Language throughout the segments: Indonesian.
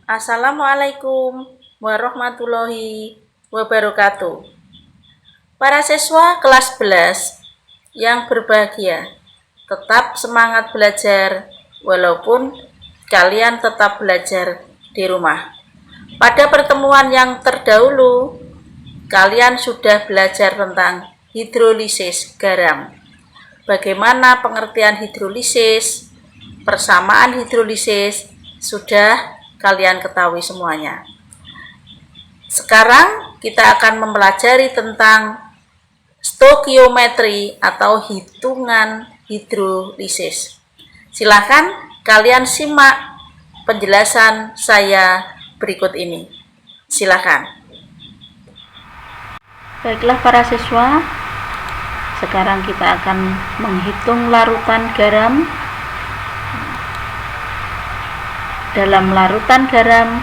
Assalamualaikum warahmatullahi wabarakatuh. Para siswa kelas 11 yang berbahagia, tetap semangat belajar walaupun kalian tetap belajar di rumah. Pada pertemuan yang terdahulu, kalian sudah belajar tentang hidrolisis garam. Bagaimana pengertian hidrolisis, persamaan hidrolisis, sudah kalian ketahui semuanya. Sekarang kita akan mempelajari tentang stokiometri atau hitungan hidrolisis. Silakan kalian simak penjelasan saya berikut ini. Silakan. Baiklah para siswa, sekarang kita akan menghitung larutan garam. Dalam larutan garam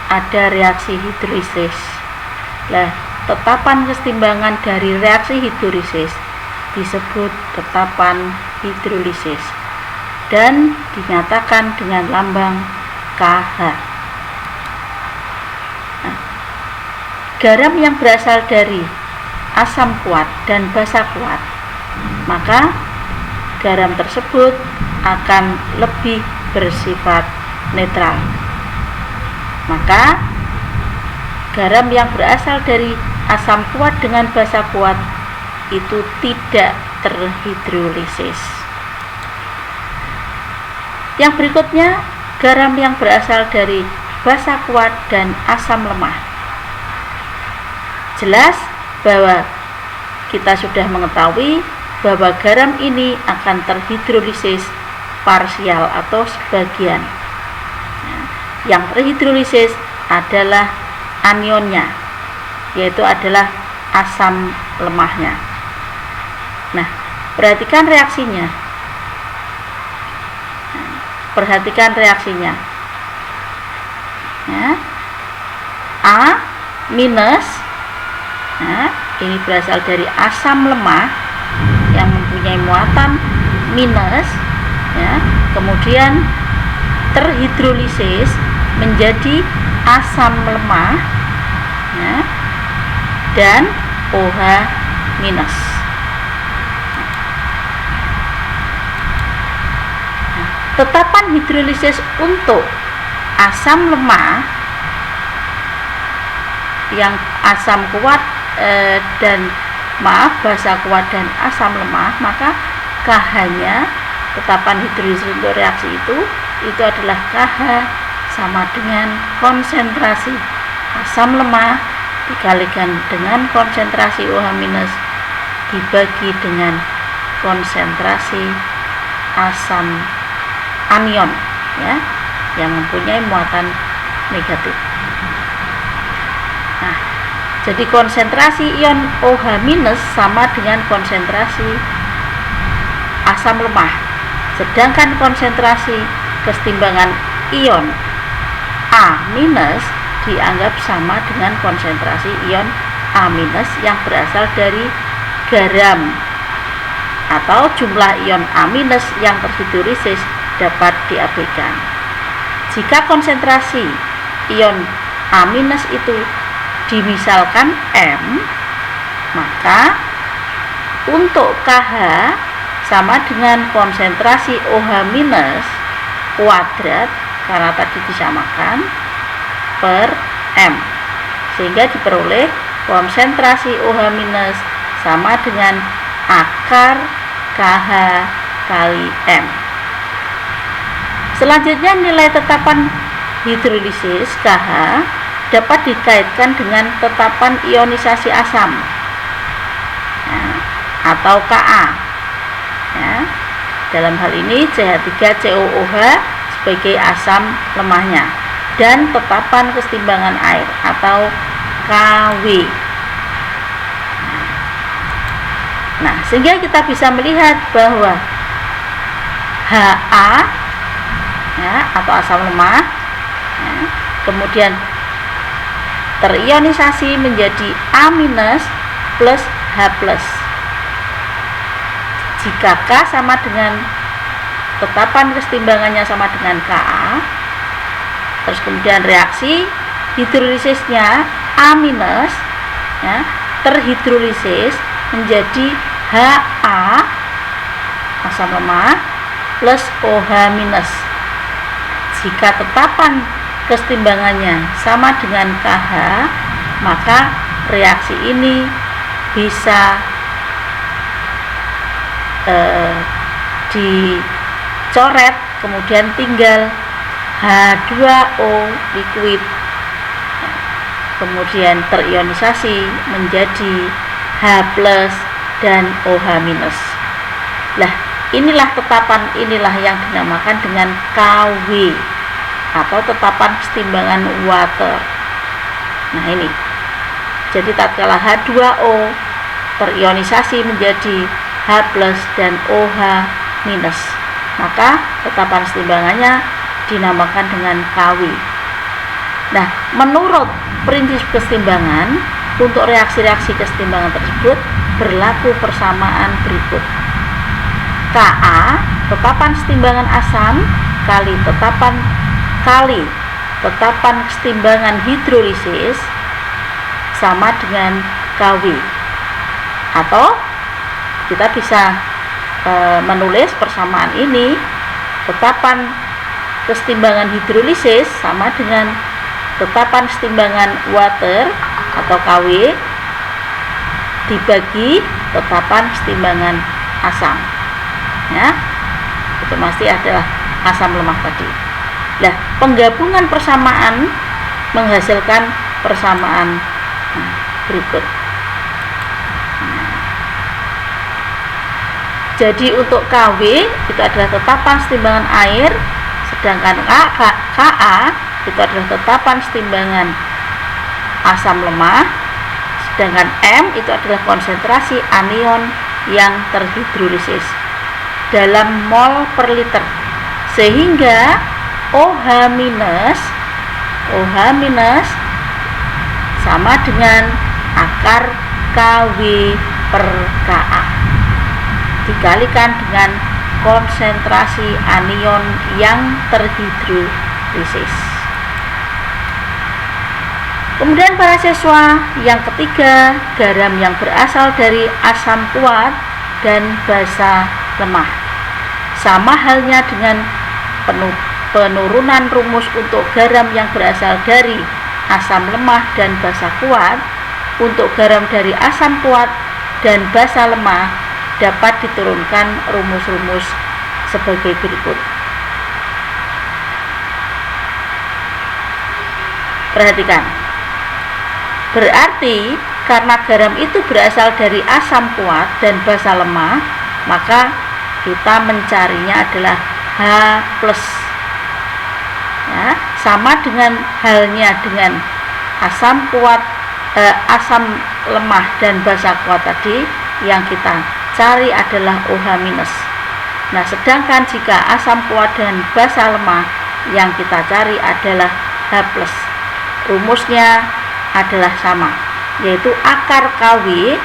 ada reaksi hidrolisis. Nah, tetapan kesetimbangan dari reaksi hidrolisis disebut tetapan hidrolisis dan dinyatakan dengan lambang KH. Nah, garam yang berasal dari asam kuat dan basa kuat, maka garam tersebut akan lebih bersifat netral. Maka garam yang berasal dari asam kuat dengan basa kuat itu tidak terhidrolisis. Yang berikutnya, garam yang berasal dari basa kuat dan asam lemah. Jelas bahwa kita sudah mengetahui bahwa garam ini akan terhidrolisis parsial atau sebagian. Yang terhidrolisis adalah anionnya, yaitu adalah asam lemahnya. Nah, perhatikan reaksinya. Ya. A minus, nah, ini berasal dari asam lemah yang mempunyai muatan minus, ya. Kemudian terhidrolisis menjadi asam lemah, ya, dan OH minus. Tetapan hidrolisis untuk asam lemah yang asam kuat basa kuat dan asam lemah, maka KH-nya, tetapan hidrolisis untuk reaksi itu adalah KH sama dengan konsentrasi asam lemah dikalikan dengan konsentrasi OH minus dibagi dengan konsentrasi asam anion, ya, yang mempunyai muatan negatif. Nah, jadi konsentrasi ion OH minus sama dengan konsentrasi asam lemah, sedangkan konsentrasi kesetimbangan ion A minus dianggap sama dengan konsentrasi ion A minus yang berasal dari garam, atau jumlah ion A minus yang terhidrolisis dapat diabaikan. Jika konsentrasi ion A minus itu dimisalkan M, maka untuk KH sama dengan konsentrasi OH minus kuadrat, karena tadi disamakan, per M, sehingga diperoleh konsentrasi OH minus sama dengan akar KH kali M. Selanjutnya, nilai tetapan hidrolisis KH dapat dikaitkan dengan tetapan ionisasi asam, ya, atau Ka, ya. Dalam hal ini CH3COOH sebagai asam lemahnya, dan tetapan kesetimbangan air atau Kw. Nah, sehingga kita bisa melihat bahwa Ha, ya, atau asam lemah, ya, kemudian terionisasi menjadi A minus plus H plus. Jika K sama dengan tetapan kesetimbangannya sama dengan Ka, Terus kemudian reaksi hidrolisisnya A minus ya, terhidrolisis menjadi Ha asam lemah plus OH minus. Jika tetapan kesetimbangannya sama dengan KH, maka reaksi ini bisa dicoret, kemudian tinggal H2O liquid, kemudian terionisasi menjadi H plus dan OH minus. Lah, inilah tetapan inilah yang dinamakan dengan KW atau tetapan kesetimbangan water. Nah, ini. Jadi tatkala H2O terionisasi menjadi H plus dan OH minus, maka tetapan kesetimbangannya dinamakan dengan KW. Nah, menurut prinsip kesetimbangan, untuk reaksi-reaksi kesetimbangan tersebut berlaku persamaan berikut. Ka, tetapan kesetimbangan asam, kali tetapan kesetimbangan hidrolisis sama dengan KW. Atau kita bisa menulis persamaan ini, tetapan kesetimbangan hidrolisis sama dengan tetapan kesetimbangan water atau KW dibagi tetapan kesetimbangan asam ya, itu masih adalah asam lemah tadi. Nah, penggabungan persamaan menghasilkan persamaan berikut. Jadi untuk KW itu adalah tetapan kesetimbangan air, sedangkan Ka itu adalah tetapan kesetimbangan asam lemah, sedangkan M itu adalah konsentrasi anion yang terhidrolisis dalam mol per liter, sehingga OH minus sama dengan akar KW per Ka dikalikan dengan konsentrasi anion yang terhidrolisis. Kemudian para siswa, yang ketiga, garam yang berasal dari asam kuat dan basa lemah. Sama halnya dengan penurunan rumus untuk garam yang berasal dari asam lemah dan basa kuat, untuk garam dari asam kuat dan basa lemah dapat diturunkan rumus-rumus sebagai berikut. Perhatikan. Berarti karena garam itu berasal dari asam kuat dan basa lemah, maka kita mencarinya adalah H plus. Ya, sama dengan halnya dengan asam kuat, asam lemah dan basa kuat tadi, yang kita cari adalah OH minus. Nah, sedangkan jika asam kuat dan basa lemah, yang kita cari adalah H plus. Rumusnya adalah sama, yaitu akar KW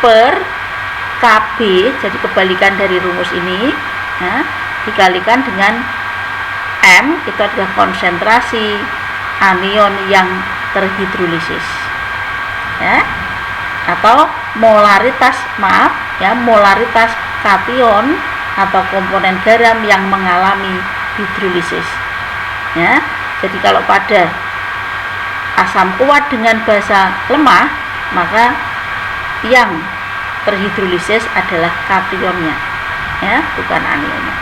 per KB, jadi kebalikan dari rumus ini, ya, dikalikan dengan M, itu adalah konsentrasi anion yang terhidrolisis, ya, atau molaritas molaritas kation atau komponen garam yang mengalami hidrolisis, ya. Jadi kalau pada asam kuat dengan basa lemah, maka yang terhidrolisis adalah kationnya, ya, bukan anionnya.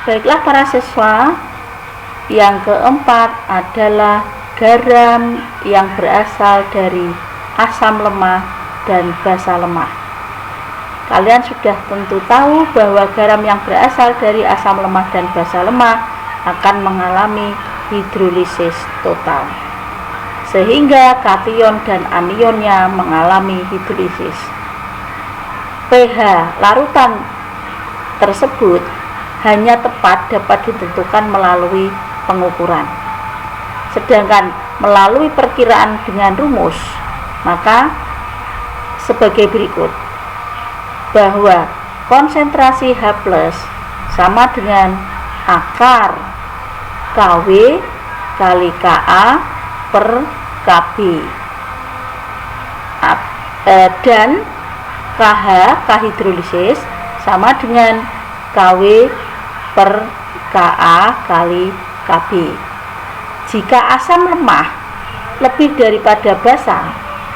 Baiklah para siswa, yang keempat adalah garam yang berasal dari asam lemah dan basa lemah. Kalian sudah tentu tahu bahwa garam yang berasal dari asam lemah dan basa lemah akan mengalami hidrolisis total, sehingga kation dan anionnya mengalami hidrolisis. pH larutan tersebut hanya tepat dapat ditentukan melalui pengukuran. Sedangkan melalui perkiraan dengan rumus, maka sebagai berikut, bahwa konsentrasi H+ sama dengan akar KW kali KA per KB. Dan KH, K hidrolisis, sama dengan KW per KA kali KB. Jika asam lemah lebih daripada basa,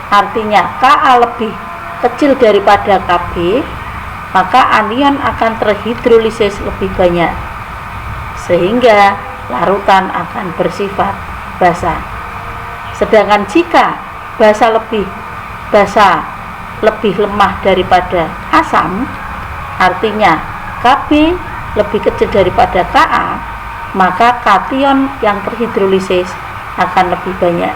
artinya KA lebih kecil daripada KB, maka anion akan terhidrolisis lebih banyak, sehingga larutan akan bersifat basa. Sedangkan jika basa lebih lemah daripada asam, artinya KB lebih kecil daripada KA, maka kation yang terhidrolisis akan lebih banyak,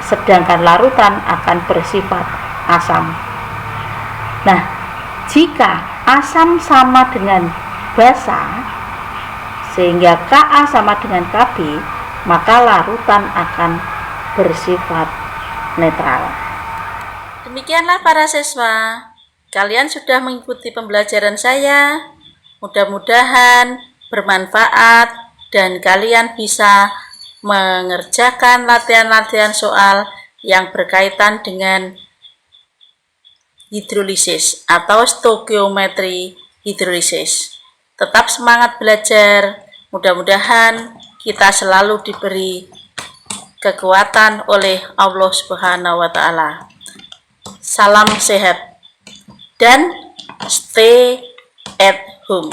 sedangkan larutan akan bersifat asam. Nah, jika asam sama dengan basa sehingga Ka sama dengan Kb, maka larutan akan bersifat netral. Demikianlah para siswa, kalian sudah mengikuti pembelajaran saya. Mudah-mudahan bermanfaat dan kalian bisa mengerjakan latihan-latihan soal yang berkaitan dengan hidrolisis atau stoikiometri hidrolisis. Tetap semangat belajar, mudah-mudahan kita selalu diberi kekuatan oleh Allah Subhanahu wa Ta'ala. Salam sehat dan stay at home.